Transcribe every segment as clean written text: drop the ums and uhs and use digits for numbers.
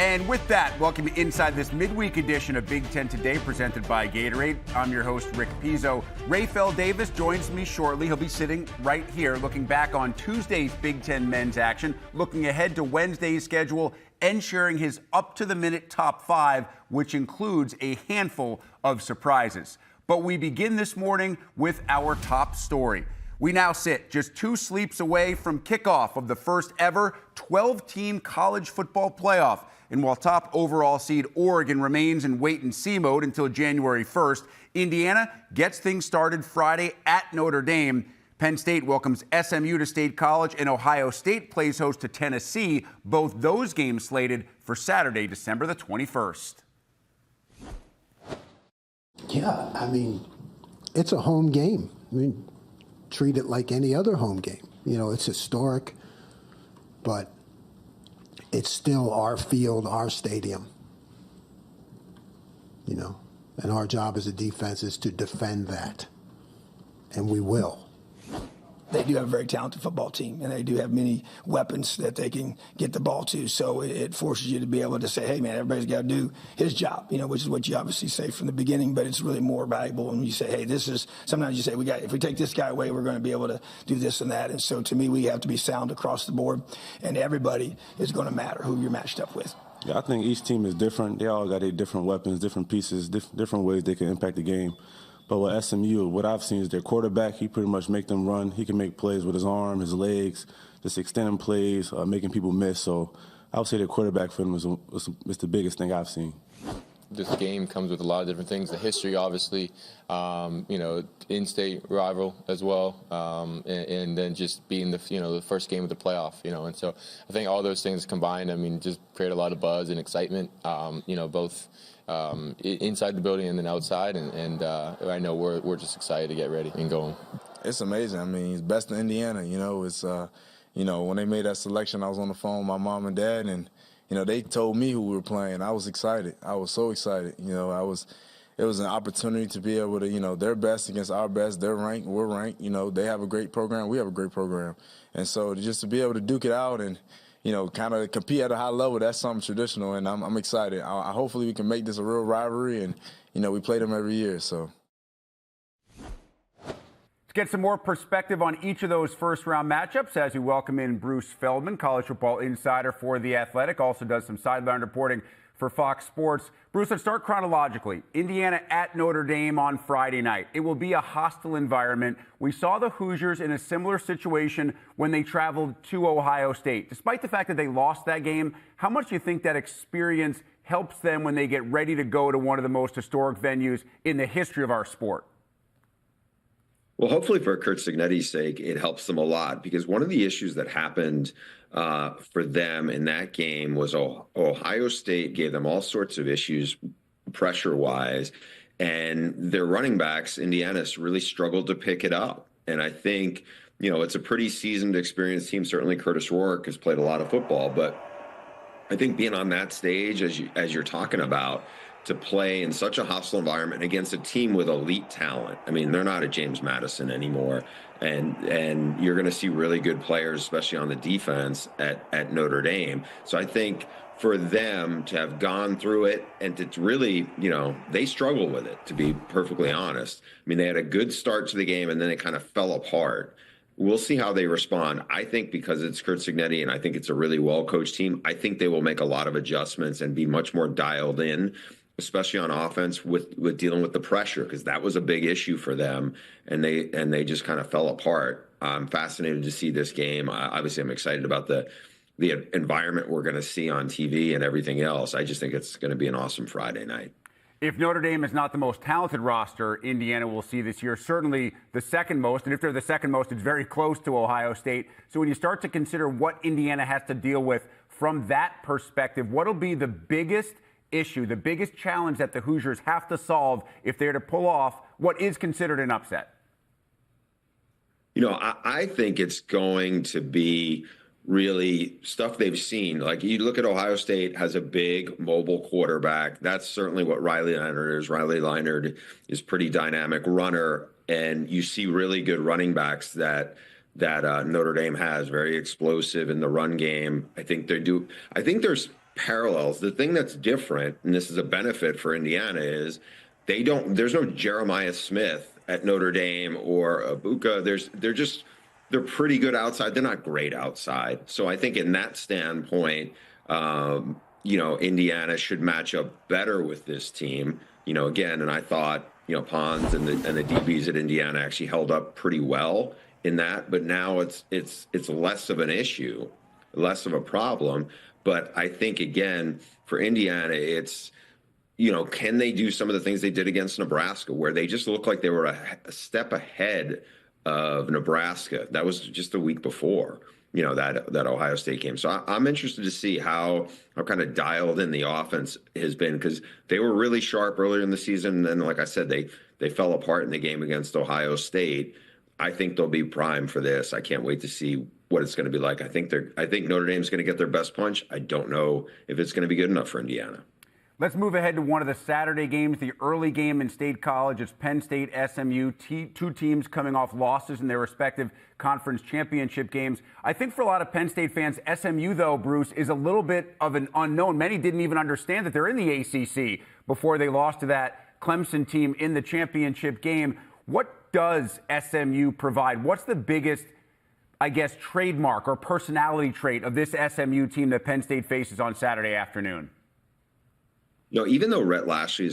And with that, welcome to Inside this midweek edition of Big Ten Today, presented by Gatorade. I'm your host, Rick Pizzo. Rapheal Davis joins me shortly. He'll be sitting right here, looking back on Tuesday's Big Ten men's action, looking ahead to Wednesday's schedule, and sharing his up-to-the-minute top 5, which includes a handful of surprises. But we begin this morning with our top story. We now sit just 2 sleeps away from kickoff of the first ever 12-team college football playoff. And while top overall seed Oregon remains in wait-and-see mode until January 1st, Indiana gets things started Friday at Notre Dame. Penn State welcomes SMU to State College, and Ohio State plays host to Tennessee, both those games slated for Saturday, December the 21st. Yeah, I mean, it's a home game. I mean, treat it like any other home game. You know, it's historic, but it's still our field, our stadium, you know, and our job as a defense is to defend that, and we will. They do have a very talented football team, and they do have many weapons that they can get the ball to. So it forces you to be able to say, hey, man, everybody's got to do his job, you know, which is what you obviously say from the beginning, but it's really more valuable when you say, hey, this is – sometimes you say, if we take this guy away, we're going to be able to do this and that. And so to me, we have to be sound across the board, and everybody is going to matter who you're matched up with. Yeah, I think each team is different. They all got their different weapons, different pieces, different ways they can impact the game. But with SMU, what I've seen is their quarterback, he pretty much make them run. He can make plays with his arm, his legs, just extending plays, making people miss. So I would say their quarterback for them is the biggest thing I've seen. This game comes with a lot of different things. The history, obviously, you know, in-state rival as well, and then just being the first game of the playoff, you know. And so I think all those things combined, I mean, just create a lot of buzz and excitement, you know, both inside the building and then outside. And I know we're just excited to get ready and going. It's amazing. I mean, it's best in Indiana. You know, it's you know, when they made that selection, I was on the phone with my mom and dad, and you know, they told me who we were playing. I was excited. I was so excited. You know, it was an opportunity to be able to, you know, their best against our best. They're ranked, we're ranked. You know, they have a great program, we have a great program. And so just to be able to duke it out and, you know, kind of compete at a high level, that's something traditional, and I'm excited. Hopefully we can make this a real rivalry, and, you know, we play them every year, so. Get some more perspective on each of those first-round matchups as we welcome in Bruce Feldman, college football insider for The Athletic, also does some sideline reporting for Fox Sports. Bruce, let's start chronologically. Indiana at Notre Dame on Friday night. It will be a hostile environment. We saw the Hoosiers in a similar situation when they traveled to Ohio State. Despite the fact that they lost that game, how much do you think that experience helps them when they get ready to go to one of the most historic venues in the history of our sport? Well, hopefully for Curt Cignetti's sake, it helps them a lot, because one of the issues that happened for them in that game was Ohio State gave them all sorts of issues pressure-wise, and their running backs, Indiana's, really struggled to pick it up. And I think, you know, it's a pretty seasoned, experienced team. Certainly Curtis Rourke has played a lot of football, but I think being on that stage, as you're talking about, to play in such a hostile environment against a team with elite talent. I mean, they're not a James Madison anymore. And you're going to see really good players, especially on the defense at Notre Dame. So I think for them to have gone through it and to really, you know, they struggle with it, to be perfectly honest. I mean, they had a good start to the game and then it kind of fell apart. We'll see how they respond. I think because it's Curt Cignetti and I think it's a really well-coached team, I think they will make a lot of adjustments and be much more dialed in, especially on offense with dealing with the pressure, because that was a big issue for them, and they just kind of fell apart. I'm fascinated to see this game. Obviously, I'm excited about the environment we're going to see on TV and everything else. I just think it's going to be an awesome Friday night. If Notre Dame is not the most talented roster Indiana will see this year, certainly the second most, and if they're the second most, it's very close to Ohio State. So when you start to consider what Indiana has to deal with from that perspective, what'll be the biggest issue, the biggest challenge that the Hoosiers have to solve if they're to pull off what is considered an upset? You know, I think it's going to be really stuff they've seen. Like, you look at Ohio State has a big mobile quarterback. That's certainly what Riley Leonard is. Riley Leonard is pretty dynamic runner, and you see really good running backs that Notre Dame has, very explosive in the run game. I think they do. I think there's parallels. The thing that's different, and this is a benefit for Indiana, is there's no Jeremiah Smith at Notre Dame or Abuka. They're pretty good outside. They're not great outside. So I think in that standpoint, Indiana should match up better with this team. Again, and I thought, Pons and the DBs at Indiana actually held up pretty well in that, but now it's less of an issue, less of a problem. But I think, again, for Indiana, it's, can they do some of the things they did against Nebraska, where they just looked like they were a step ahead of Nebraska? That was just the week before, that Ohio State game. So I'm interested to see how kind of dialed in the offense has been, because they were really sharp earlier in the season. And then, like I said, they fell apart in the game against Ohio State. I think they'll be primed for this. I can't wait to see what it's going to be like. I think Notre Dame's going to get their best punch. I don't know if it's going to be good enough for Indiana. Let's move ahead to one of the Saturday games, the early game in State College. It's Penn State, SMU, two teams coming off losses in their respective conference championship games. I think for a lot of Penn State fans, SMU, though, Bruce, is a little bit of an unknown. Many didn't even understand that they're in the ACC before they lost to that Clemson team in the championship game. What does SMU provide? What's the biggest, I guess, trademark or personality trait of this SMU team that Penn State faces on Saturday afternoon? Even though Rhett Lashley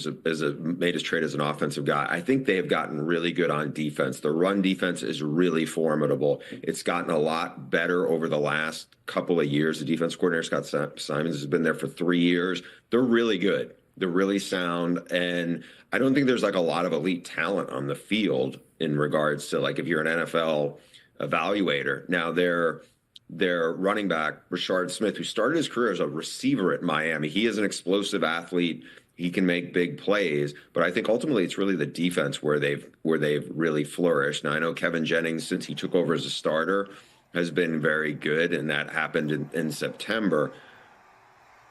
made his trade as an offensive guy, I think they have gotten really good on defense. The run defense is really formidable. It's gotten a lot better over the last couple of years. The defense coordinator, Scott Simons, has been there for 3 years. They're really good. They're really sound. And I don't think there's like a lot of elite talent on the field in regards to, like, if you're an NFL evaluator. Now, their running back, Rashard Smith, who started his career as a receiver at Miami. He is an explosive athlete. He can make big plays, but I think ultimately it's really the defense where they've really flourished. Now, I know Kevin Jennings, since he took over as a starter, has been very good, and that happened in September.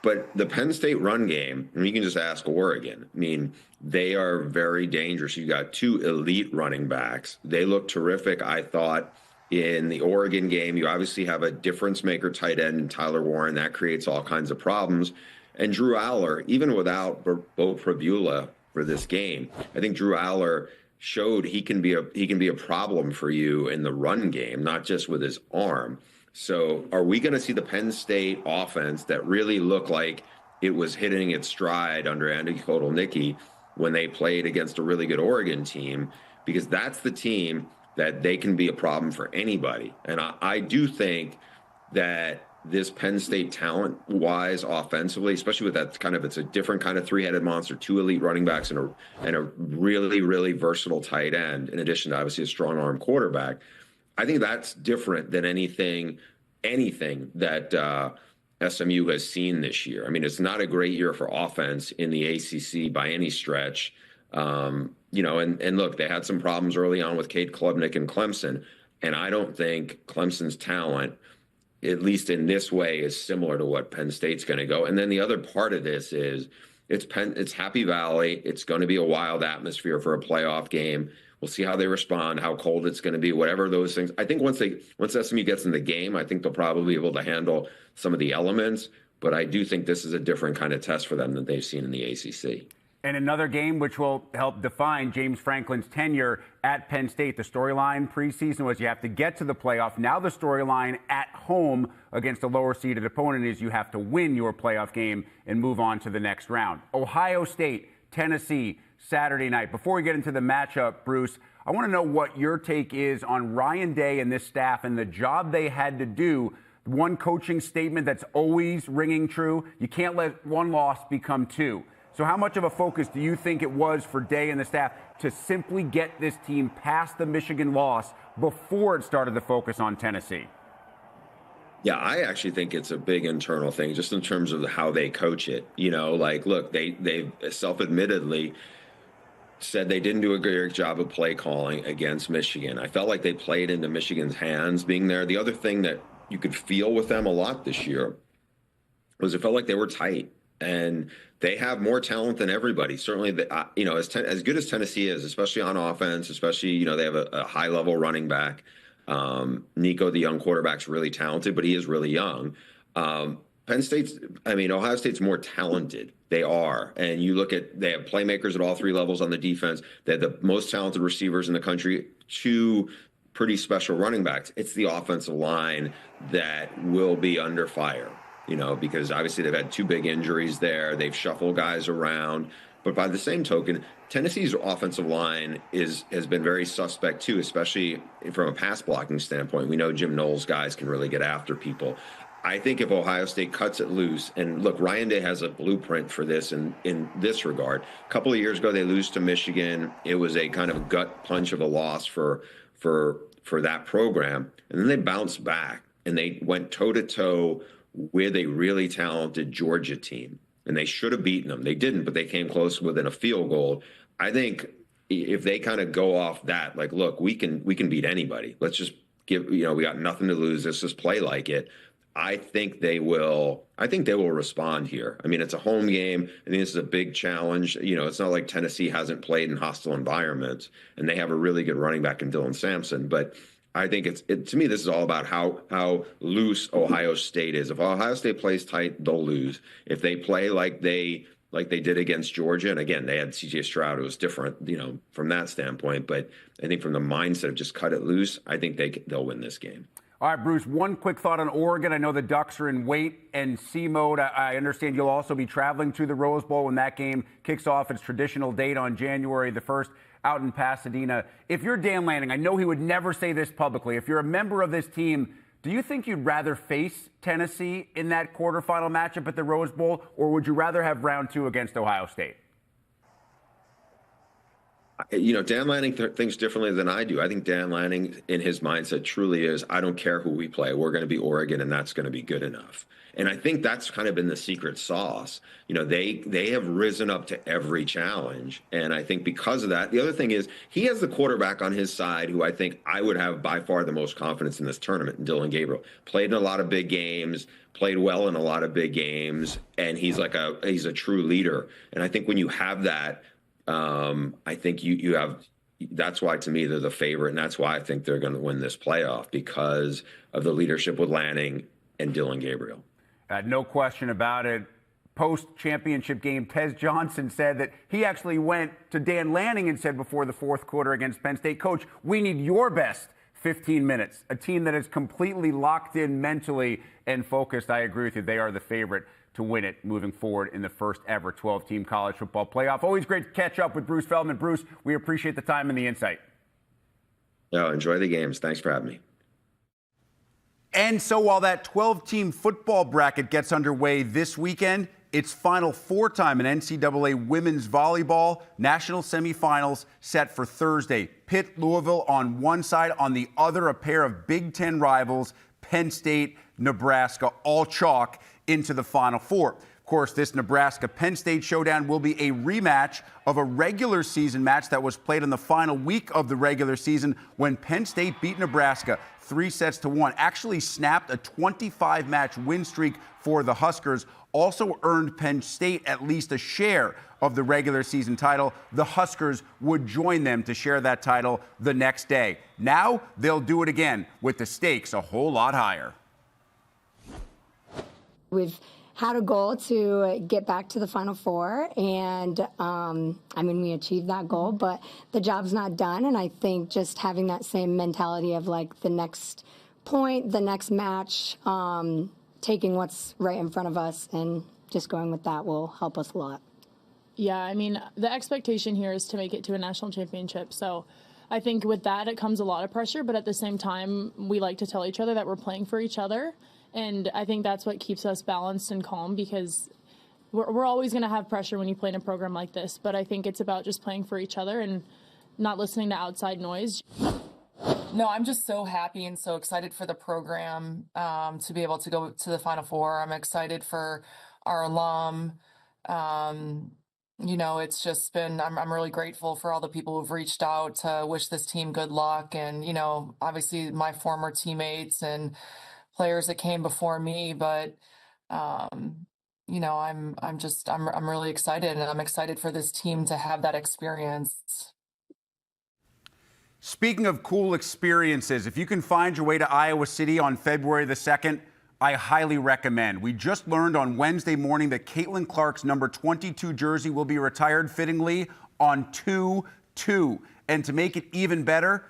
But the Penn State run game, and you can just ask Oregon. I mean, they are very dangerous. You got two elite running backs. They look terrific, I thought. In the Oregon game, you obviously have a difference maker tight end in Tyler Warren. That creates all kinds of problems. And Drew Aller, even without Bo Prabula for this game, I think Drew Aller showed he can be a problem for you in the run game, not just with his arm. So are we going to see the Penn State offense that really looked like it was hitting its stride under Andy Kotelnicki when they played against a really good Oregon team? Because that's the team that they can be a problem for anybody. And I do think that this Penn State talent-wise offensively, especially with that it's a different kind of three-headed monster, two elite running backs and a really, really versatile tight end, in addition to obviously a strong-arm quarterback. I think that's different than anything that SMU has seen this year. I mean, it's not a great year for offense in the ACC by any stretch. And look, they had some problems early on with Cade Klubnik and Clemson, and I don't think Clemson's talent, at least in this way, is similar to what Penn State's going to go. And then the other part of this is it's Happy Valley. It's going to be a wild atmosphere for a playoff game. We'll see how they respond, how cold it's going to be, whatever those things. I think once SMU gets in the game, I think they'll probably be able to handle some of the elements. But I do think this is a different kind of test for them than they've seen in the ACC. And another game which will help define James Franklin's tenure at Penn State. The storyline preseason was you have to get to the playoff. Now the storyline at home against a lower-seeded opponent is you have to win your playoff game and move on to the next round. Ohio State, Tennessee, Saturday night. Before we get into the matchup, Bruce, I want to know what your take is on Ryan Day and this staff and the job they had to do. One coaching statement that's always ringing true: you can't let one loss become two. So how much of a focus do you think it was for Day and the staff to simply get this team past the Michigan loss before it started to focus on Tennessee? Yeah, I actually think it's a big internal thing, just in terms of how they coach it. Look, they self-admittedly said they didn't do a great job of play calling against Michigan. I felt like they played into Michigan's hands being there. The other thing that you could feel with them a lot this year was it felt like they were tight. And they have more talent than everybody. Certainly, as good as Tennessee is, especially on offense, especially, they have a high-level running back. Nico, the young quarterback's really talented, but he is really young. But Ohio State's more talented. They are. And you look at, they have playmakers at all three levels on the defense. They have the most talented receivers in the country, two pretty special running backs. It's the offensive line that will be under fire, because obviously they've had two big injuries there. They've shuffled guys around. But by the same token, Tennessee's offensive line has been very suspect too, especially from a pass blocking standpoint. We know Jim Knowles guys can really get after people. I think if Ohio State cuts it loose, and look, Ryan Day has a blueprint for this in this regard. A couple of years ago, they lose to Michigan. It was a kind of gut punch of a loss for that program. And then they bounced back, and they went toe-to-toe with a really talented Georgia team. And they should have beaten them. They didn't, but they came close within a field goal. I think if they kind of go off that, like, look, we can beat anybody. Let's just we got nothing to lose. Let's just play like it. I think they will respond here. I mean, it's a home game. I think this is a big challenge. It's not like Tennessee hasn't played in hostile environments, and they have a really good running back in Dylan Sampson. But I think to me, this is all about how loose Ohio State is. If Ohio State plays tight, they'll lose. If they play like they did against Georgia, and again, they had C.J. Stroud, it was different, from that standpoint. But I think from the mindset of just cut it loose, I think they'll win this game. All right, Bruce, one quick thought on Oregon. I know the Ducks are in wait and see mode. I understand you'll also be traveling to the Rose Bowl when that game kicks off its traditional date on January the 1st out in Pasadena. If you're Dan Lanning, I know he would never say this publicly. If you're a member of this team, do you think you'd rather face Tennessee in that quarterfinal matchup at the Rose Bowl, or would you rather have round 2 against Ohio State? Dan Lanning thinks differently than I do. I think Dan Lanning, in his mindset, truly is, I don't care who we play. We're going to be Oregon, and that's going to be good enough. And I think that's kind of been the secret sauce. They have risen up to every challenge. And I think because of that, the other thing is he has the quarterback on his side who I think I would have by far the most confidence in this tournament, Dylan Gabriel. Played in a lot of big games, played well in a lot of big games, and he's a true leader. And I think when you have that, I think you have. That's why, to me, they're the favorite, and that's why I think they're going to win this playoff, because of the leadership with Lanning and Dylan Gabriel. No question about it. Post-championship game, Tez Johnson said that he actually went to Dan Lanning and said before the fourth quarter against Penn State, Coach, we need your best 15 minutes. A team that is completely locked in mentally and focused. I agree with you. They are the favorite to win it moving forward in the first ever 12-team college football playoff. Always great to catch up with Bruce Feldman. Bruce, we appreciate the time and the insight. Enjoy the games. Thanks for having me. And so while that 12-team football bracket gets underway this weekend, it's Final Four time in NCAA women's volleyball. National semifinals set for Thursday. Pitt, Louisville on one side. On the other, a pair of Big Ten rivals, Penn State, Nebraska, all chalk into the Final Four. Of course, this Nebraska-Penn State showdown will be a rematch of a regular season match that was played in the final week of the regular season when Penn State beat Nebraska 3-1. Actually snapped a 25-match win streak for the Huskers. Also earned Penn State at least a share of the regular season title. The Huskers would join them to share that title the next day. Now they'll do it again with the stakes a whole lot higher. We've had a goal to get back to the Final Four, and we achieved that goal, but the job's not done. And I think just having that same mentality of like the next point, the next match, taking what's right in front of us and just going with that will help us a lot. Yeah, the expectation here is to make it to a national championship. So I think with that, it comes a lot of pressure, but at the same time, we like to tell each other that we're playing for each other. And I think that's what keeps us balanced and calm, because we're always going to have pressure when you play in a program like this. But I think it's about just playing for each other and not listening to outside noise. No, I'm just so happy and so excited for the program to be able to go to the Final Four. I'm excited for our alum. It's just been, I'm really grateful for all the people who've reached out to wish this team good luck. And, obviously my former teammates and players that came before me, but I'm really excited, and I'm excited for this team to have that experience. Speaking of cool experiences, if you can find your way to Iowa City on February the 2nd, I highly recommend. We just learned on Wednesday morning that Caitlin Clark's number 22 jersey will be retired fittingly on 2-2. And to make it even better,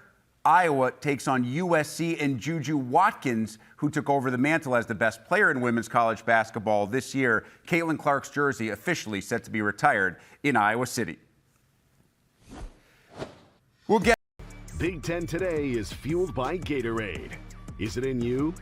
Iowa takes on USC and Juju Watkins, who took over the mantle as the best player in women's college basketball this year. Caitlin Clark's jersey officially set to be retired in Iowa City. We'll get Big Ten Today is fueled by Gatorade. Is it in you?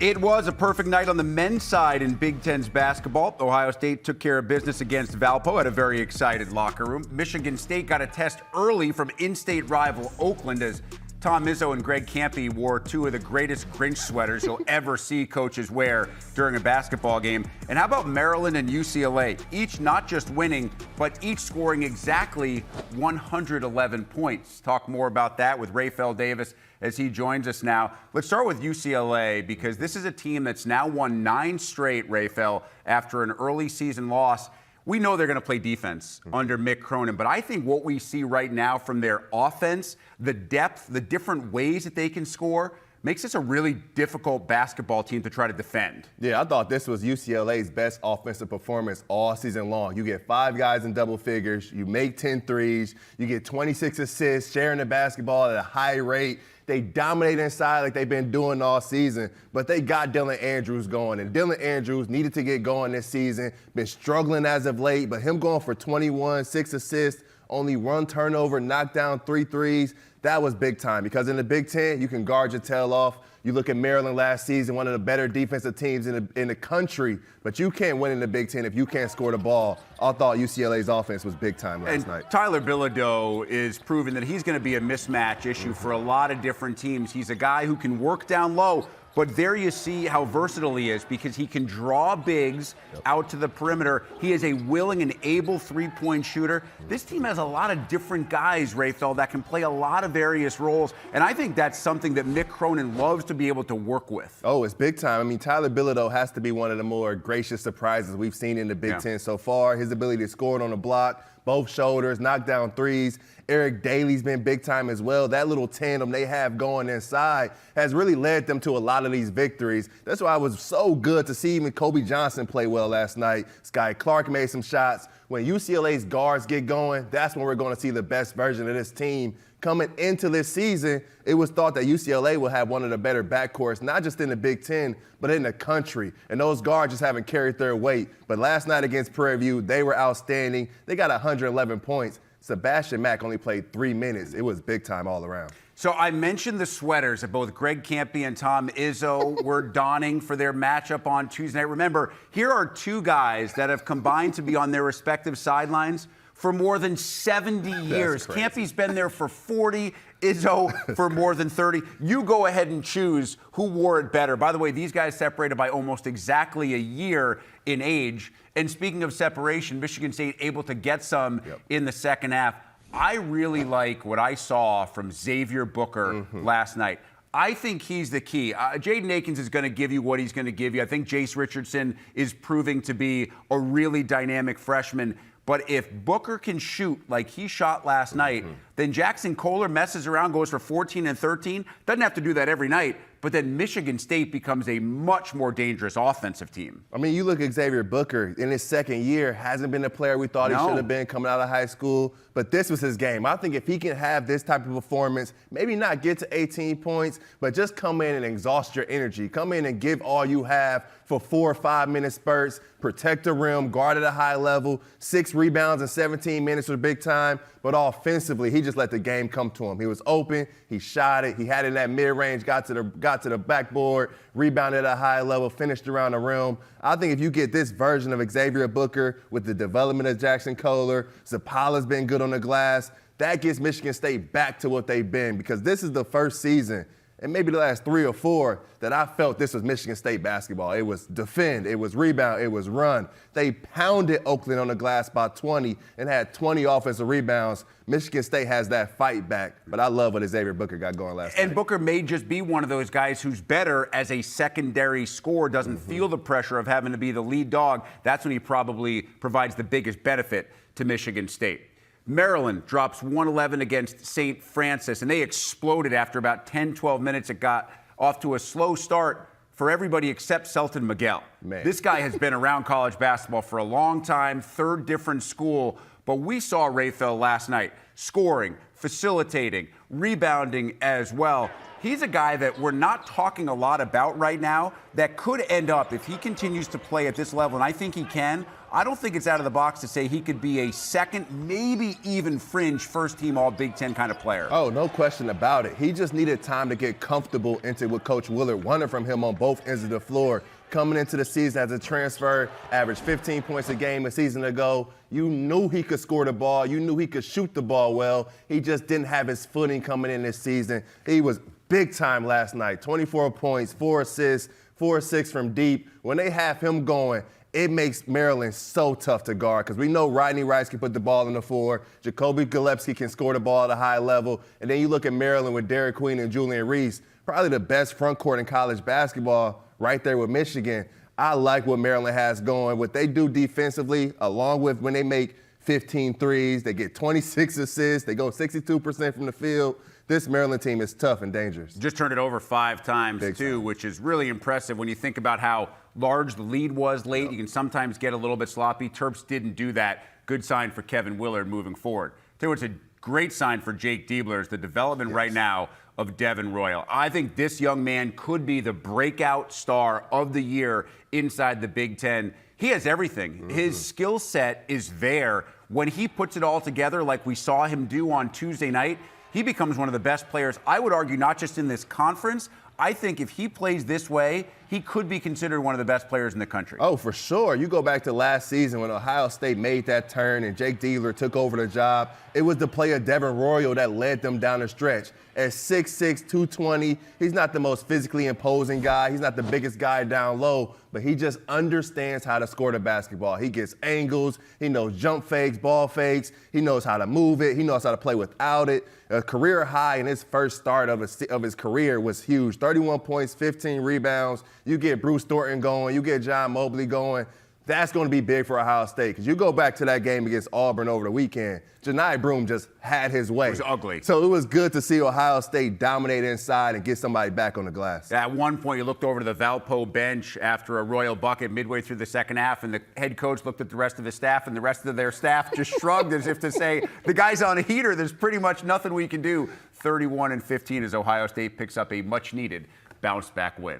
It was a perfect night on the men's side in Big Ten's basketball. Ohio State took care of business against Valpo at a very excited locker room. Michigan State got a test early from in-state rival Oakland as Tom Izzo and Greg Kampe wore two of the greatest Grinch sweaters you'll ever see coaches wear during a basketball game. And how about Maryland and UCLA? Each not just winning, but each scoring exactly 111 points. Talk more about that with Rapheal Davis as he joins us now. Let's start with UCLA because this is a team that's now won 9 straight, Rapheal, after an early season loss. We know they're going to play defense under Mick Cronin, but I think what we see right now from their offense, the depth, the different ways that they can score, makes this a really difficult basketball team to try to defend. Yeah, I thought this was UCLA's best offensive performance all season long. You get 5 guys in double figures, you make 10 threes, you get 26 assists, sharing the basketball at a high rate. They dominate inside like they've been doing all season, but they got Dylan Andrews going, and Dylan Andrews needed to get going this season, been struggling as of late, but him going for 21, 6 assists, only 1 turnover, knocked down 3 threes, that was big time because in the Big Ten, you can guard your tail off. You look at Maryland last season, one of the better defensive teams in the country, but you can't win in the Big Ten if you can't score the ball. I thought UCLA's offense was big time last night. Tyler Bilodeau is proving that he's going to be a mismatch issue for a lot of different teams. He's a guy who can work down low, but there you see how versatile he is because he can draw bigs out to the perimeter. He is a willing and able three-point shooter. This team has a lot of different guys, Rapheal, that can play a lot of various roles, and I think that's something that Mick Cronin loves to be able to work with. Oh, it's big time. I mean, Tyler Bilodeau has to be one of the more gracious surprises we've seen in the Big Ten so far. His ability to score it on the block, both shoulders, knock down threes. Eric Daly's been big time as well. That little tandem they have going inside has really led them to a lot of these victories. That's why it was so good to see even Kobe Johnson play well last night. Sky Clark made some shots. When UCLA's guards get going, that's when we're going to see the best version of this team. Coming into this season, it was thought that UCLA will have one of the better backcourts, not just in the Big Ten, but in the country. And those guards just haven't carried their weight. But last night against Prairie View, they were outstanding. They got 111 points. Sebastian Mack only played 3 minutes. It was big time all around. So I mentioned the sweaters that both Greg Kampe and Tom Izzo were donning for their matchup on Tuesday night. Remember, here are 2 guys that have combined to be on their respective sidelines for more than 70 years. Kampe's been there for 40, Izzo for more than 30. You go ahead and choose who wore it better. By the way, these guys separated by almost exactly a year in age. And speaking of separation, Michigan State able to get some in the second half. I really like what I saw from Xavier Booker last night. I think he's the key. Jaden Akins is going to give you what he's going to give you. I think Jace Richardson is proving to be a really dynamic freshman. But if Booker can shoot like he shot last night, then Jackson Kohler messes around, goes for 14 and 13. Doesn't have to do that every night. But then Michigan State becomes a much more dangerous offensive team. I mean, you look at Xavier Booker in his second year, hasn't been the player we thought he should have been coming out of high school, but this was his game. I think if he can have this type of performance, maybe not get to 18 points, but just come in and exhaust your energy. Come in and give all you have for 4 or 5 minute spurts, protect the rim, guard at a high level, 6 rebounds in 17 minutes was big time. But offensively, he just let the game come to him. He was open, he shot it, he had it in that mid-range, got to the backboard, rebounded at a high level, finished around the rim. I think if you get this version of Xavier Booker with the development of Jackson Kohler, Zapala's been good on the glass, that gets Michigan State back to what they've been because this is the first season and maybe the last 3 or 4 that I felt this was Michigan State basketball. It was defend, it was rebound, it was run. They pounded Oakland on the glass by 20 and had 20 offensive rebounds. Michigan State has that fight back, but I love what Xavier Booker got going last night. And Booker may just be one of those guys who's better as a secondary scorer, doesn't feel the pressure of having to be the lead dog. That's when he probably provides the biggest benefit to Michigan State. Maryland drops 111 against St. Francis, and they exploded after about 10, 12 minutes. It got off to a slow start for everybody except Selton Miguel. Man. This guy has been around college basketball for a long time, third different school, but we saw Rapheal last night scoring, facilitating, rebounding as well. He's a guy that we're not talking a lot about right now that could end up, if he continues to play at this level, and I think he can, I don't think it's out of the box to say he could be a second, maybe even fringe first-team All-Big Ten kind of player. Oh, no question about it. He just needed time to get comfortable into what Coach Willard wanted from him on both ends of the floor. Coming into the season as a transfer, averaged 15 points a game a season ago. You knew he could score the ball. You knew he could shoot the ball well. He just didn't have his footing coming in this season. He was big time last night. 24 points, 4 assists, 4 or 6 from deep. When they have him going, it makes Maryland so tough to guard because we know Rodney Rice can put the ball on the floor. Jacoby Gillespie can score the ball at a high level. And then you look at Maryland with Derek Queen and Julian Reese, probably the best front court in college basketball right there with Michigan. I like what Maryland has going. What they do defensively, along with when they make 15 threes, they get 26 assists, they go 62% from the field. This Maryland team is tough and dangerous. Just turned it over 5 times, Big too, time. which is really impressive when you think about how large the lead was late. You can sometimes get a little bit sloppy. Terps didn't do that. Good sign for Kevin Willard moving forward. Tell you what's a great sign for Jake Diebler is the development right now of Devin Royal. I think this young man could be the breakout star of the year inside the Big Ten. He has everything. His skill set is there. When he puts it all together like we saw him do on Tuesday night, he becomes one of the best players, I would argue, not just in this conference. I think if he plays this way, he could be considered one of the best players in the country. Oh, for sure. You go back to last season when Ohio State made that turn and Jake Diebler took over the job. It was the player Devin Royal that led them down the stretch. At 6'6", 220, he's not the most physically imposing guy. He's not the biggest guy down low, but he just understands how to score the basketball. He gets angles. He knows jump fakes, ball fakes. He knows how to move it. He knows how to play without it. A career high in his first start of his career was huge. 31 points, 15 rebounds. You get Bruce Thornton going. You get John Mobley going. That's going to be big for Ohio State because you go back to that game against Auburn over the weekend. Janai Broome just had his way. It was ugly. So it was good to see Ohio State dominate inside and get somebody back on the glass. At one point, you looked over to the Valpo bench after a Royal bucket midway through the second half, and the head coach looked at the rest of his staff, and the rest of their staff just shrugged as if to say, the guy's on a heater. There's pretty much nothing we can do. 31-15 as Ohio State picks up a much-needed bounce-back win.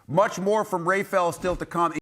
Much more from Rapheal still to come.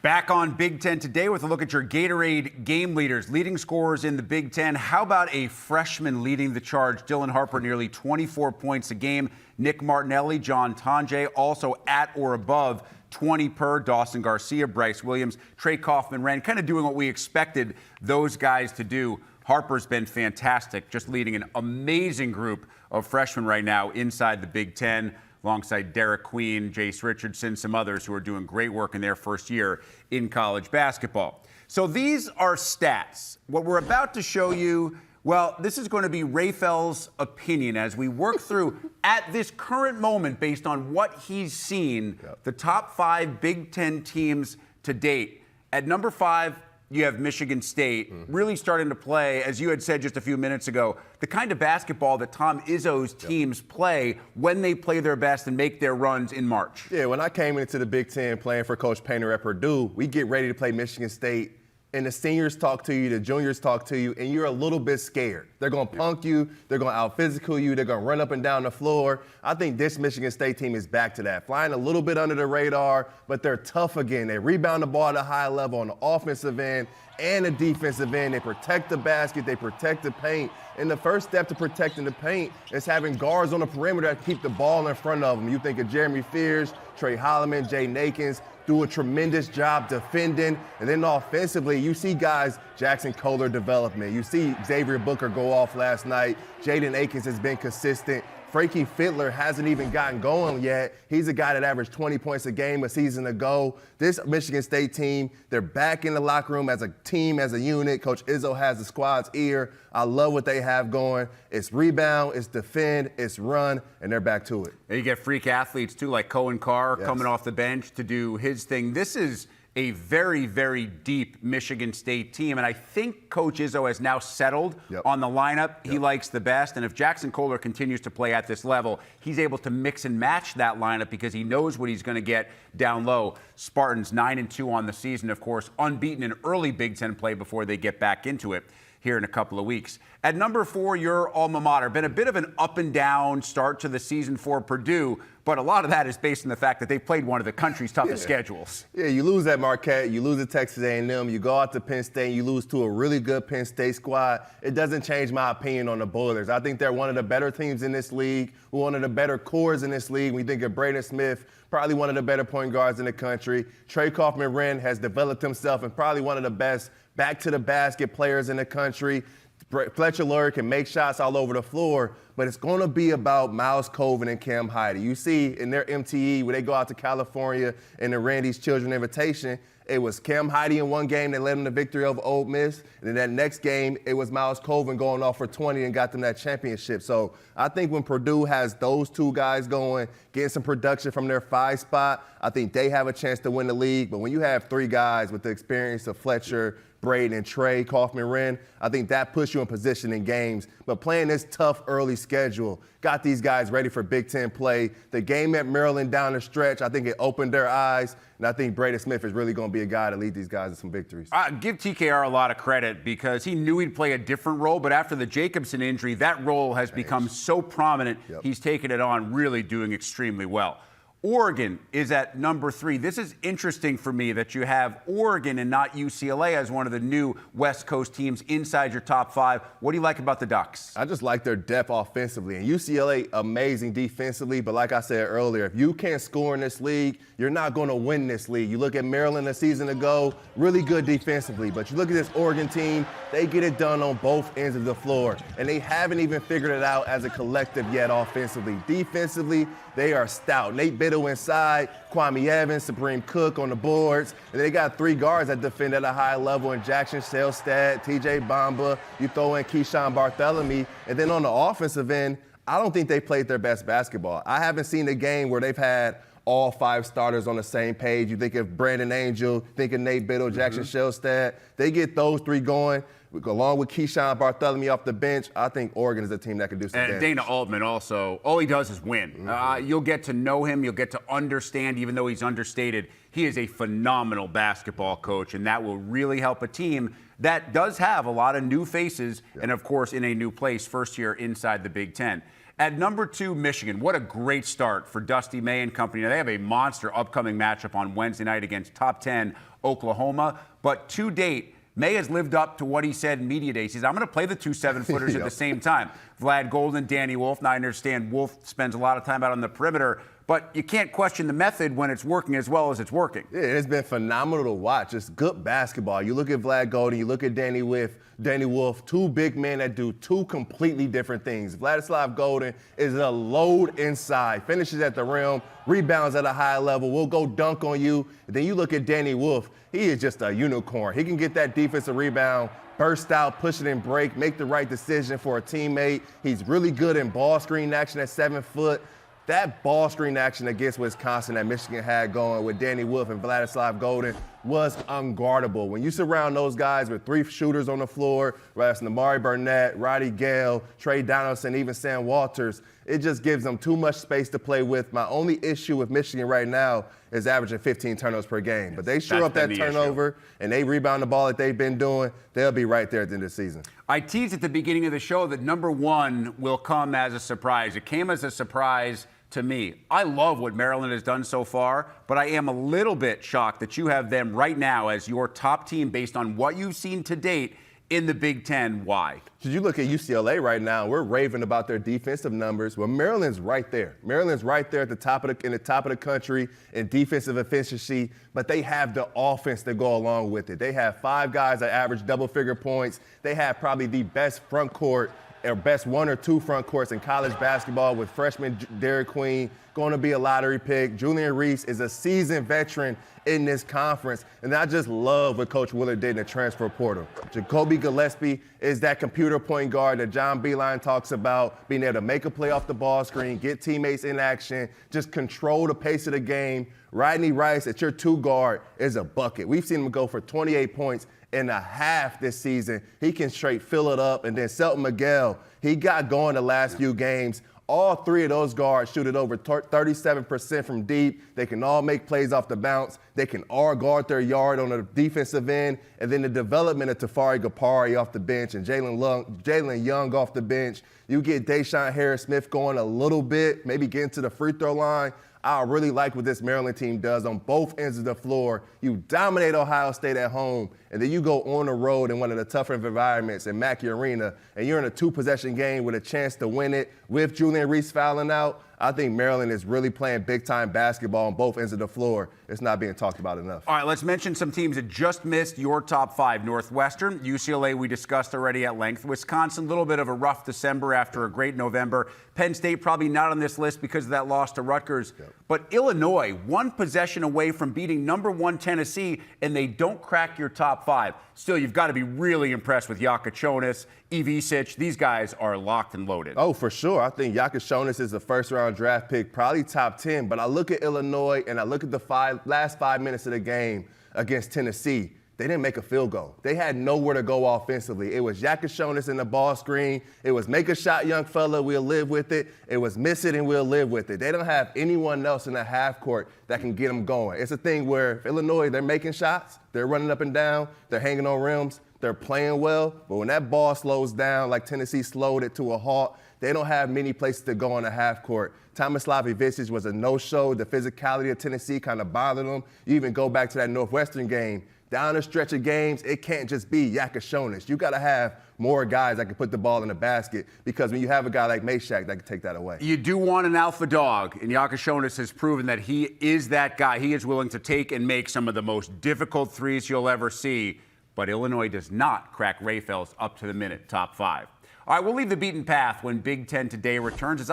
Back on Big Ten today with a look at your Gatorade game leaders, leading scorers in the Big Ten. How about a freshman leading the charge? Dylan Harper, nearly 24 points a game. Nick Martinelli, John Tonje, also at or above 20 per. Dawson Garcia, Bryce Williams, Trey Kaufman-Wren, kind of doing what we expected those guys to do. Harper's been fantastic, just leading an amazing group of freshmen right now inside the Big Ten, alongside Derek Queen, Jace Richardson, some others who are doing great work in their first year in college basketball. So these are stats. What we're about to show you, well, this is going to be Rapheal's opinion as we work through, at this current moment, based on what he's seen, the top 5 Big Ten teams to date. At number 5, you have Michigan State really starting to play, as you had said just a few minutes ago, the kind of basketball that Tom Izzo's teams play when they play their best and make their runs in March. Yeah, when I came into the Big Ten playing for Coach Painter at Purdue, we get ready to play Michigan State, and the seniors talk to you, the juniors talk to you, and you're a little bit scared. They're going to punk you. They're going to out-physical you. They're going to run up and down the floor. I think this Michigan State team is back to that, flying a little bit under the radar, but they're tough again. They rebound the ball at a high level on the offensive end and the defensive end. They protect the basket. They protect the paint. And the first step to protecting the paint is having guards on the perimeter that keep the ball in front of them. You think of Jeremy Fears, Trey Holloman, Jay Nakins, do a tremendous job defending. And then offensively, you see guys, Jackson Kohler development. You see Xavier Booker go off last night. Jaden Akins has been consistent. Frankie Fiddler hasn't even gotten going yet. He's a guy that averaged 20 points a game a season ago. This Michigan State team, they're back in the locker room as a team, as a unit. Coach Izzo has the squad's ear. I love what they have going. It's rebound, it's defend, it's run, and they're back to it. And you get freak athletes, too, like Cohen Carr coming off the bench to do his thing. This is a very, very deep Michigan State team. And I think Coach Izzo has now settled on the lineup he likes the best. And if Jackson Kohler continues to play at this level, he's able to mix and match that lineup because he knows what he's going to get down low. Spartans 9-2 on the season, of course, unbeaten in early Big Ten play before they get back into it here in a couple of weeks. At number 4, your alma mater. Been a bit of an up and down start to the season for Purdue, but a lot of that is based on the fact that they played one of the country's toughest schedules. Yeah, you lose at Marquette, you lose at Texas A&M, you go out to Penn State, you lose to a really good Penn State squad. It doesn't change my opinion on the Boilers. I think they're one of the better teams in this league, one of the better cores in this league. We think of Braden Smith, probably one of the better point guards in the country. Trey Kaufman-Renn has developed himself and probably one of the best back-to-the-basket players in the country. Fletcher Lurie can make shots all over the floor, but it's going to be about Miles Colvin and Cam Heide. You see in their MTE, where they go out to California in the Randy's Children Invitation, it was Cam Heide in one game that led them to victory over Ole Miss. And then that next game, it was Miles Colvin going off for 20 and got them that championship. So I think when Purdue has those two guys going, getting some production from their 5 spot, I think they have a chance to win the league. But when you have 3 guys with the experience of Fletcher, Braden, and Trey Kaufman-Renn, I think that puts you in position in games. But playing this tough early schedule got these guys ready for Big Ten play. The game at Maryland down the stretch, I think it opened their eyes. And I think Braden Smith is really going to be a guy to lead these guys to some victories. Give TKR a lot of credit because he knew he'd play a different role, but after the Jacobson injury, that role has become so prominent. He's taken it on, really doing extremely well. Oregon is at number 3. This is interesting for me that you have Oregon and not UCLA as one of the new West Coast teams inside your top 5. What do you like about the Ducks? I just like their depth offensively. And UCLA, amazing defensively. But like I said earlier, if you can't score in this league, you're not going to win this league. You look at Maryland a season ago, really good defensively. But you look at this Oregon team, they get it done on both ends of the floor. And they haven't even figured it out as a collective yet offensively. Defensively, they are stout. Nate Biddle inside, Kwame Evans, Supreme Cook on the boards. And they got 3 guards that defend at a high level in Jackson Shelstad, TJ Bamba. You throw in Keyshawn Bartholomew. And then on the offensive end, I don't think they played their best basketball. I haven't seen a game where they've had all 5 starters on the same page. You think of Brandon Angel, think of Nate Biddle, Jackson Shelstad. They get those 3 going. Along with Keyshawn Bartholomew off the bench, I think Oregon is a team that can do some damage. And Dana Altman also, all he does is win. You'll get to know him. You'll get to understand, even though he's understated, he is a phenomenal basketball coach, and that will really help a team that does have a lot of new faces and, of course, in a new place, first year inside the Big Ten. At number 2, Michigan. What a great start for Dusty May and company. Now, they have a monster upcoming matchup on Wednesday night against top 10 Oklahoma, but to date, May has lived up to what he said in media days. He says, I'm going to play the 2 7-footers at the same time. Vlad Golden, Danny Wolf. Now, I understand Wolf spends a lot of time out on the perimeter, but you can't question the method when it's working as well as it's working. Yeah, it's been phenomenal to watch. It's good basketball. You look at Vlad Golden, you look at Danny Wolf, 2 big men that do 2 completely different things. Vladislav Golden is a load inside, finishes at the rim, rebounds at a high level, will go dunk on you. And then you look at Danny Wolf, he is just a unicorn. He can get that defensive rebound, burst out, push it and break, make the right decision for a teammate. He's really good in ball screen action at 7 foot. That ball screen action against Wisconsin that Michigan had going with Danny Wolf and Vladislav Golden was unguardable. When you surround those guys with 3 shooters on the floor, whether it's Namari Burnett, Roddy Gale, Trey Donaldson, even Sam Walters, it just gives them too much space to play with. My only issue with Michigan right now is averaging 15 turnovers per game. But they sure up that turnover and they rebound the ball that they've been doing, they'll be right there at the end of the season. I teased at the beginning of the show that number 1 will come as a surprise. It came as a surprise to me. I love what Maryland has done so far, but I am a little bit shocked that you have them right now as your top team based on what you've seen to date in the Big Ten. Why? Because you look at UCLA right now, we're raving about their defensive numbers. Well, Maryland's right there. Maryland's right there at the top of the country in defensive efficiency, but they have the offense to go along with it. They have 5 guys that average double-figure points. They have probably the best front court or best 1 or 2 front courts in college basketball with freshman Derek Queen going to be a lottery pick. Julian Reese is a seasoned veteran in this conference. And I just love what Coach Willard did in the transfer portal. Jacoby Gillespie is that computer point guard that John Beilein talks about, being able to make a play off the ball screen, get teammates in action, just control the pace of the game. Rodney Rice at your 2 guard is a bucket. We've seen him go for 28 points in a half this season. He can straight fill it up. And then Selton Miguel, he got going the last few games. All 3 of those guards shoot it over 37% from deep. They can all make plays off the bounce. They can all guard their yard on the defensive end. And then the development of Tafari Gapari off the bench and Jalen Young off the bench. You get Deshaun Harris-Smith going a little bit, maybe getting to the free throw line. I really like what this Maryland team does on both ends of the floor. You dominate Ohio State at home, and then you go on the road in one of the tougher environments in Mackey Arena, and you're in a 2-possession game with a chance to win it with Julian Reese fouling out. I think Maryland is really playing big-time basketball on both ends of the floor. It's not being talked about enough. All right, let's mention some teams that just missed your top 5. Northwestern, UCLA we discussed already at length. Wisconsin, a little bit of a rough December after a great November. Penn State probably not on this list because of that loss to Rutgers. Yep. But Illinois, 1 possession away from beating number 1 Tennessee, and they don't crack your top 5. Still, you've got to be really impressed with Jakachonis, Ivisic. These guys are locked and loaded. Oh, for sure. I think Jakachonis is a first-round draft pick, probably top 10. But I look at Illinois, and I look at the last 5 minutes of the game against Tennessee. They didn't make a field goal. They had nowhere to go offensively. It was Jakachonis in the ball screen. It was make a shot, young fella, we'll live with it. It was miss it, and we'll live with it. They don't have anyone else in the half court that can get them going. It's a thing where if Illinois, they're making shots, they're running up and down, they're hanging on rims, they're playing well. But when that ball slows down, like Tennessee slowed it to a halt, they don't have many places to go on the half court. Tomislav Ivisic was a no-show. The physicality of Tennessee kind of bothered them. You even go back to that Northwestern game. Down the stretch of games, it can't just be Jakachonis. You got to have more guys that can put the ball in the basket, because when you have a guy like Meshack, that can take that away. You do want an alpha dog, and Jakachonis has proven that he is that guy. He is willing to take and make some of the most difficult threes you'll ever see, but Illinois does not crack Rapheal's up-to-the-minute top 5. All right, we'll leave the beaten path when Big Ten Today returns.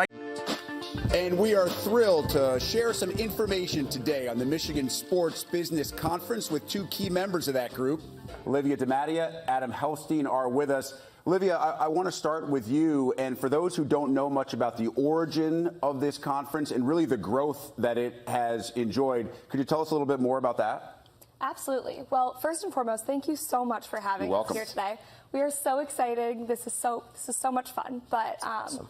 And we are thrilled to share some information today on the Michigan Sports Business Conference with 2 key members of that group. Olivia DiMattia, Adam Helstein are with us. Olivia, I want to start with you. And for those who don't know much about the origin of this conference and really the growth that it has enjoyed, could you tell us a little bit more about that? Absolutely. Well, first and foremost, thank you so much for having us here today. We are so excited. This is so much fun. But awesome.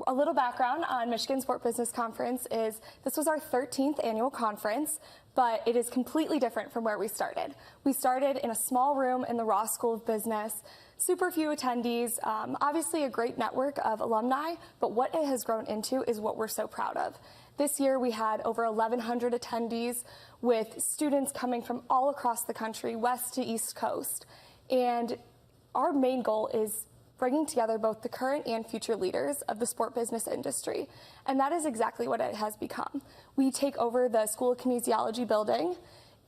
A little background on Michigan Sport Business Conference is this was our 13th annual conference, but it is completely different from where we started. We started in a small room in the Ross School of Business, super few attendees, obviously a great network of alumni, but what it has grown into is what we're so proud of. This year we had over 1,100 attendees with students coming from all across the country, west to east coast. And our main goal is bringing together both the current and future leaders of the sport business industry. And that is exactly what it has become. We take over the School of Kinesiology building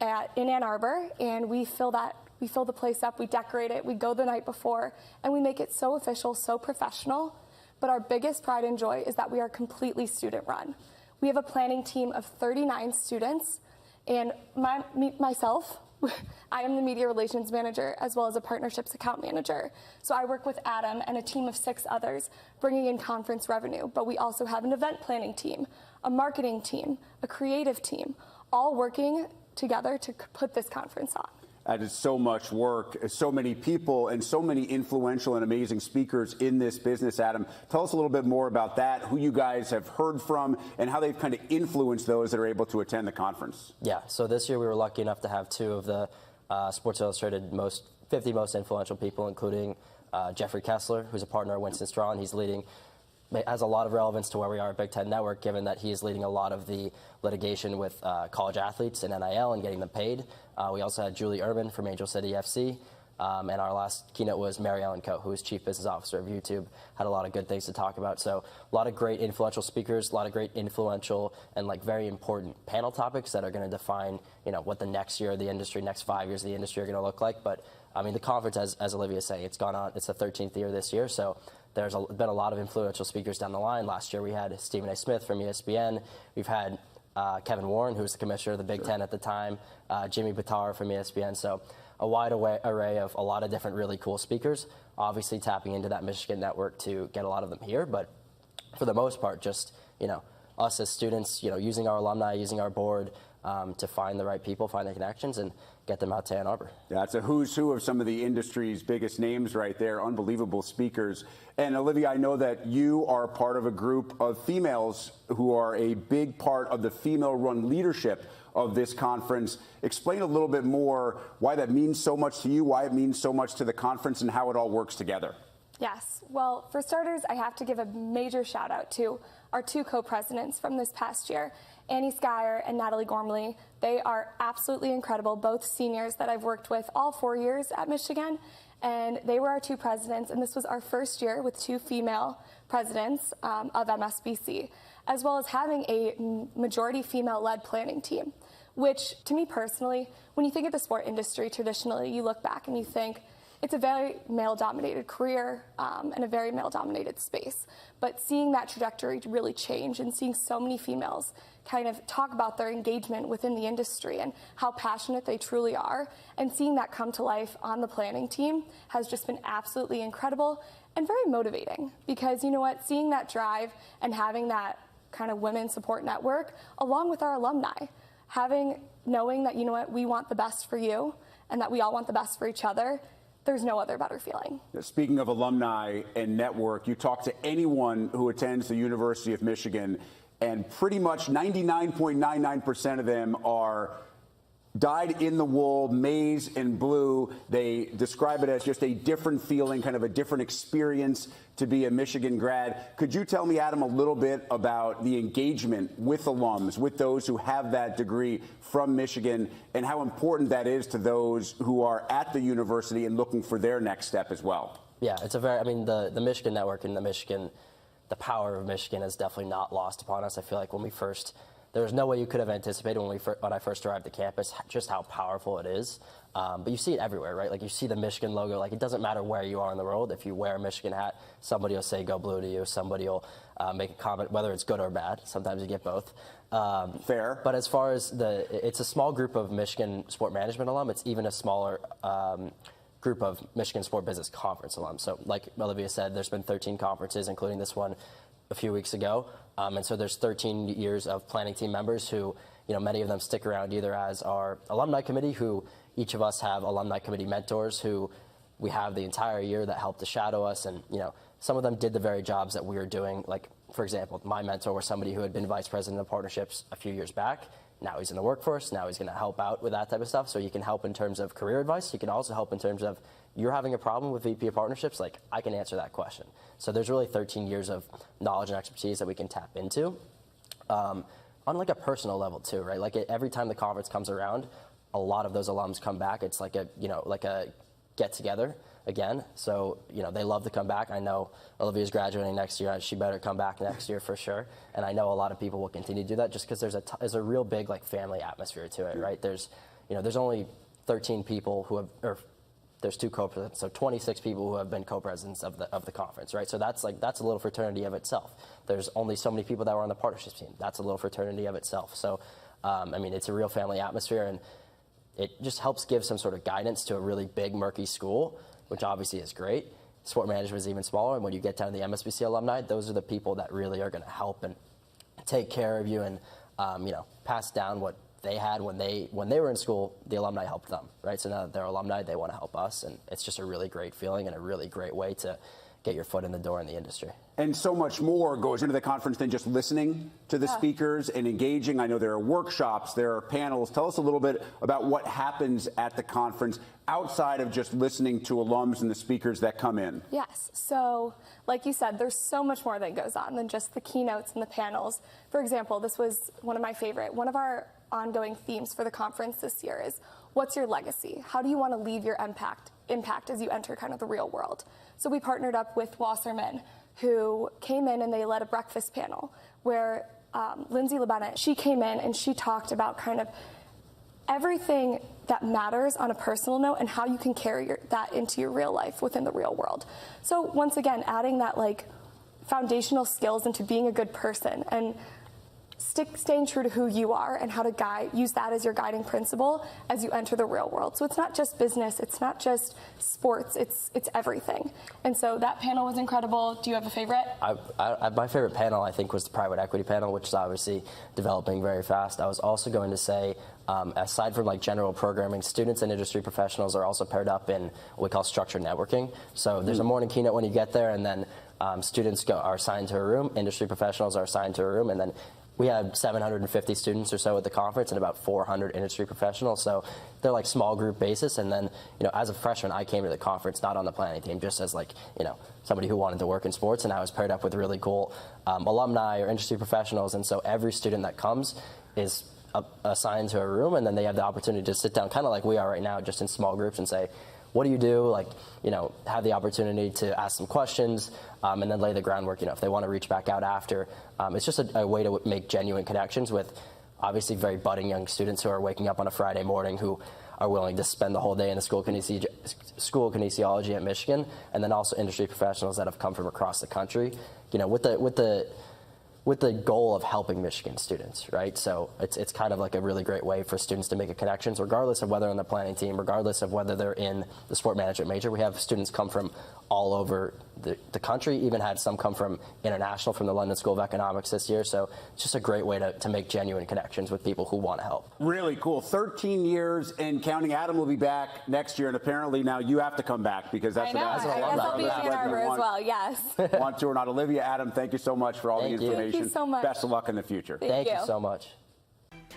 in Ann Arbor, and we fill the place up, we decorate it, we go the night before, and we make it so official, so professional. But our biggest pride and joy is that we are completely student-run. We have a planning team of 39 students, and myself, I am the media relations manager as well as a partnerships account manager. So I work with Adam and a team of 6 others bringing in conference revenue. But we also have an event planning team, a marketing team, a creative team, all working together to put this conference on. That is so much work, so many people, and so many influential and amazing speakers in this business. Adam, tell us a little bit more about that, who you guys have heard from, and how they've kind of influenced those that are able to attend the conference. Yeah, so this year we were lucky enough to have 2 of the Sports Illustrated 50 most influential people, including Jeffrey Kessler, who's a partner at Winston Straw, and has a lot of relevance to where we are at Big Ten Network, given that he is leading a lot of the litigation with college athletes and NIL and getting them paid. We also had Julie Urban from Angel City FC. And our last keynote was Mary Ellen Coe, who is Chief Business Officer of YouTube. Had a lot of good things to talk about. So a lot of great influential speakers, a lot of great influential and very important panel topics that are going to define, what the next year of the industry, next 5 years of the industry are going to look like. But I mean, the conference, as Olivia is saying, it's gone on. It's the 13th year this year. So there's been a lot of influential speakers down the line. Last year we had Stephen A. Smith from ESPN. We've had Kevin Warren, who was the commissioner of the Big Ten at the time, Jimmy Pitara from ESPN. So a wide array of a lot of different really cool speakers, obviously tapping into that Michigan network to get a lot of them here. But for the most part, just, us as students, using our alumni, using our board to find the right people, find the connections, and get them out to Ann Arbor. Yeah, it's a who's who of some of the industry's biggest names right there, unbelievable speakers. And Olivia, I know that you are part of a group of females who are a big part of the female-run leadership of this conference. Explain a little bit more why that means so much to you, why it means so much to the conference, and how it all works together. Yes. Well, for starters, I have to give a major shout out to our two co-presidents from this past year, Annie Skyer and Natalie Gormley. They are absolutely incredible, both seniors that I've worked with all 4 years at Michigan, and they were our two presidents, and this was our first year with two female presidents of MSBC, as well as having a majority female-led planning team, which, to me personally, when you think of the sport industry, traditionally, you look back and you think, it's a very male-dominated career and a very male-dominated space. But seeing that trajectory really change and seeing so many females kind of talk about their engagement within the industry and how passionate they truly are, and seeing that come to life on the planning team has just been absolutely incredible and very motivating. Because you know what, seeing that drive and having that kind of women support network, along with our alumni, knowing that, you know what, we want the best for you and that we all want the best for each other, there's no other better feeling. Speaking of alumni and network, you talk to anyone who attends the University of Michigan, and pretty much 99.99% of them are dyed-in-the-wool, maize and blue. They describe it as just a different feeling, kind of a different experience to be a Michigan grad. Could you tell me, Adam, a little bit about the engagement with alums, with those who have that degree from Michigan, and how important that is to those who are at the university and looking for their next step as well? Yeah, it's the Michigan network and the power of Michigan is definitely not lost upon us. I feel like there was no way you could have anticipated when I first arrived at campus just how powerful it is. But you see it everywhere, right? Like, you see the Michigan logo. Like, it doesn't matter where you are in the world. If you wear a Michigan hat, somebody will say "Go Blue" to you. Somebody will make a comment, whether it's good or bad. Sometimes you get both. Fair. But as far as it's a small group of Michigan Sport Management alum. It's even a smaller group of Michigan Sport Business Conference alums. So, like Olivia said, there's been 13 conferences, including this one a few weeks ago. And so there's 13 years of planning team members who, many of them stick around either as our alumni committee, who each of us have alumni committee mentors who we have the entire year that help to shadow us. And, some of them did the very jobs that we were doing. Like, for example, my mentor was somebody who had been vice president of partnerships a few years back. Now he's in the workforce. Now he's going to help out with that type of stuff. So you can help in terms of career advice. You can also help in terms of, you're having a problem with VP of partnerships, like, I can answer that question. So there's really 13 years of knowledge and expertise that we can tap into. On like a personal level too, right? Like, every time the conference comes around, a lot of those alums come back. It's like a get together again. So, they love to come back. I know Olivia's graduating next year. She better come back next year for sure. And I know a lot of people will continue to do that just because there's a real big like family atmosphere to it, right? There's only 13 people there's two co-presidents, so 26 people who have been co-presidents of the conference, right? So that's a little fraternity of itself. There's only so many people that were on the partnerships team. That's a little fraternity of itself. So, it's a real family atmosphere, and it just helps give some sort of guidance to a really big, murky school, which obviously is great. Sport management is even smaller, and when you get down to the MSBC alumni, those are the people that really are going to help and take care of you and, pass down what they had when they were in school. The alumni helped them, right? So now that they're alumni, they want to help us, and it's just a really great feeling and a really great way to get your foot in the door in the industry. And so much more goes into the conference than just listening to the speakers and engaging. I know there are workshops, there are panels. Tell us a little bit about what happens at the conference outside of just listening to alums and the speakers that come in. Yes. So, like you said, there's so much more that goes on than just the keynotes and the panels. For example, this was one of our ongoing themes for the conference this year is, what's your legacy? How do you want to leave your impact as you enter kind of the real world? So we partnered up with Wasserman, who came in and they led a breakfast panel where Lindsay LeBennett, she came in and she talked about kind of everything that matters on a personal note and how you can carry that into your real life within the real world. So once again, adding that like foundational skills into being a good person and staying true to who you are and how to use that as your guiding principle as you enter the real world. So it's not just business, it's not just sports, it's everything. And so that panel was incredible. Do you have a favorite? My favorite panel, I think, was the private equity panel, which is obviously developing very fast. I was also going to say, aside from like general programming, students and industry professionals are also paired up in what we call structured networking. So there's a morning keynote when you get there, and then students are assigned to a room, industry professionals are assigned to a room, and then we had 750 students or so at the conference and about 400 industry professionals. So they're like small group basis. And then, as a freshman, I came to the conference not on the planning team, just as like, somebody who wanted to work in sports. And I was paired up with really cool alumni or industry professionals. And so every student that comes is assigned to a room, and then they have the opportunity to sit down kind of like we are right now, just in small groups, and say, what do you do? Like, have the opportunity to ask some questions and then lay the groundwork, if they want to reach back out after. It's just a way to make genuine connections with obviously very budding young students who are waking up on a Friday morning who are willing to spend the whole day in the school of kinesiology at Michigan, and then also industry professionals that have come from across the country, with the goal of helping Michigan students, right? So it's kind of like a really great way for students to make a connections, regardless of whether on the planning team, regardless of whether they're in the sport management major. We have students come from all over the country, even had some come from international, from the London School of Economics this year. So it's just a great way to make genuine connections with people who want to help. Really cool. 13 years and counting. Adam will be back next year, and apparently now you have to come back because that's what I guess I'll be in Ann Arbor as well, yes. Want to or not. Olivia, Adam, thank you so much for all the information. Thank you so much. Best of luck in the future. Thank you so much.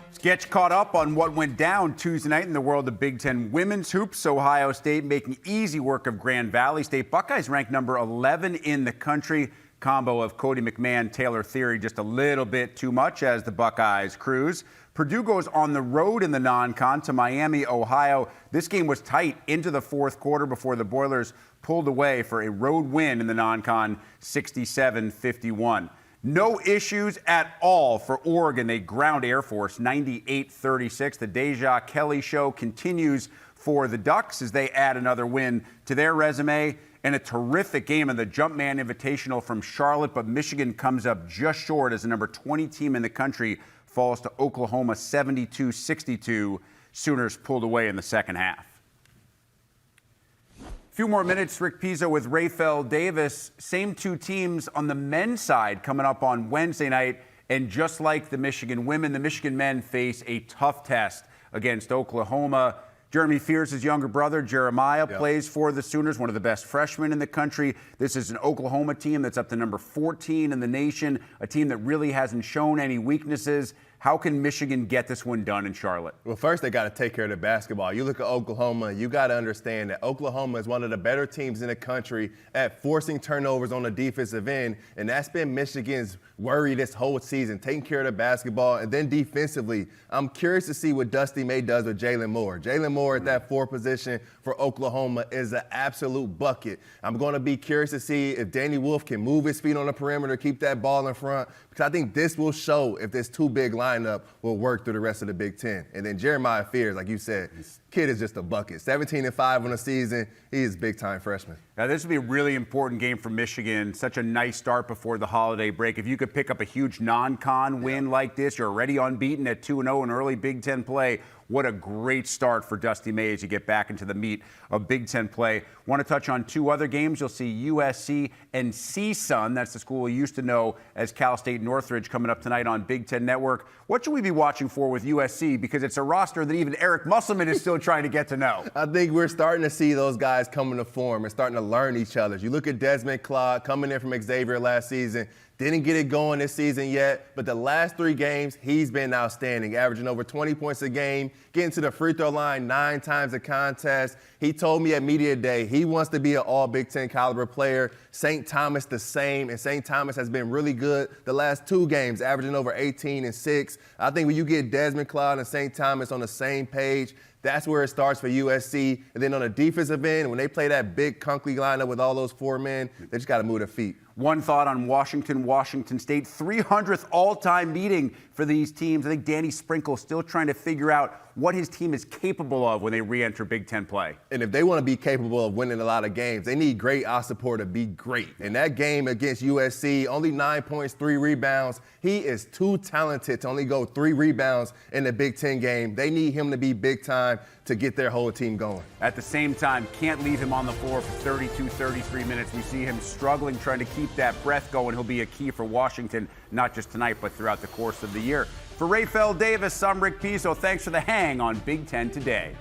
Let's get caught up on what went down Tuesday night in the world of Big Ten women's hoops. Ohio State making easy work of Grand Valley State. Buckeyes ranked number 11 in the country. Combo of Cody McMahon, Taylor Theory, just a little bit too much as the Buckeyes cruise. Purdue goes on the road in the non-con to Miami, Ohio. This game was tight into the fourth quarter before the Boilers pulled away for a road win in the non-con, 67-51. No issues at all for Oregon. They ground Air Force 98-36. The Deja Kelly show continues for the Ducks as they add another win to their resume. And a terrific game in the Jumpman Invitational from Charlotte, but Michigan comes up just short as the number 20 team in the country falls to Oklahoma 72-62. Sooners pulled away in the second half. A few more minutes, Rick Pizzo with Rapheal Davis. Same two teams on the men's side coming up on Wednesday night. And just like the Michigan women, the Michigan men face a tough test against Oklahoma. Jeremy Fears' younger brother, Jeremiah, plays for the Sooners, one of the best freshmen in the country. This is an Oklahoma team that's up to number 14 in the nation, a team that really hasn't shown any weaknesses. How can Michigan get this one done in Charlotte? Well, first, they got to take care of the basketball. You look at Oklahoma, you got to understand that Oklahoma is one of the better teams in the country at forcing turnovers on the defensive end, and that's been Michigan's worry this whole season, taking care of the basketball. And then defensively, I'm curious to see what Dusty May does with Jalen Moore. Jalen Moore at that 4 position for Oklahoma is an absolute bucket. I'm going to be curious to see if Danny Wolf can move his feet on the perimeter, keep that ball in front, because I think this will show if this two-big lineup will work through the rest of the Big Ten. And then Jeremiah Fears, like you said, kid is just a bucket. 17-5 on the season. He is a big-time freshman. Now, this would be a really important game for Michigan. Such a nice start before the holiday break. If you could pick up a huge non-con win like this, you're already unbeaten at 2-0 in early Big Ten play. What a great start for Dusty May as you get back into the meat of Big Ten play. Want to touch on 2 other games. You'll see USC and CSUN. That's the school you used to know as Cal State Northridge coming up tonight on Big Ten Network. What should we be watching for with USC? Because it's a roster that even Eric Musselman is still trying to get to know. I think we're starting to see those guys coming to form and starting to learn each other. You look at Desmond Claude coming in from Xavier last season. Didn't get it going this season yet, but the last 3 games, he's been outstanding, averaging over 20 points a game, getting to the free throw line 9 times a contest. He told me at Media Day he wants to be an all Big Ten caliber player. St. Thomas the same, and St. Thomas has been really good the last 2 games, averaging over 18 and 6. I think when you get Desmond Claude and St. Thomas on the same page, That's where it starts for USC. And then on the defensive end, when they play that big Kunkley lineup with all those 4 men, they just got to move their feet. One thought on Washington State, 300th all-time meeting for these teams. I think Danny Sprinkle still trying to figure out what his team is capable of when they re-enter Big Ten play. And if they want to be capable of winning a lot of games, they need great Osipor to be great. In that game against USC, only 9 points, 3 rebounds. He is too talented to only go 3 rebounds in the Big Ten game. They need him to be big time to get their whole team going. At the same time, can't leave him on the floor for 32, 33 minutes. We see him struggling, trying to keep that breath going. He'll be a key for Washington, not just tonight, but throughout the course of the year. For Rapheal Davis, I'm Rick Pizzo. Thanks for the hang on Big Ten Today.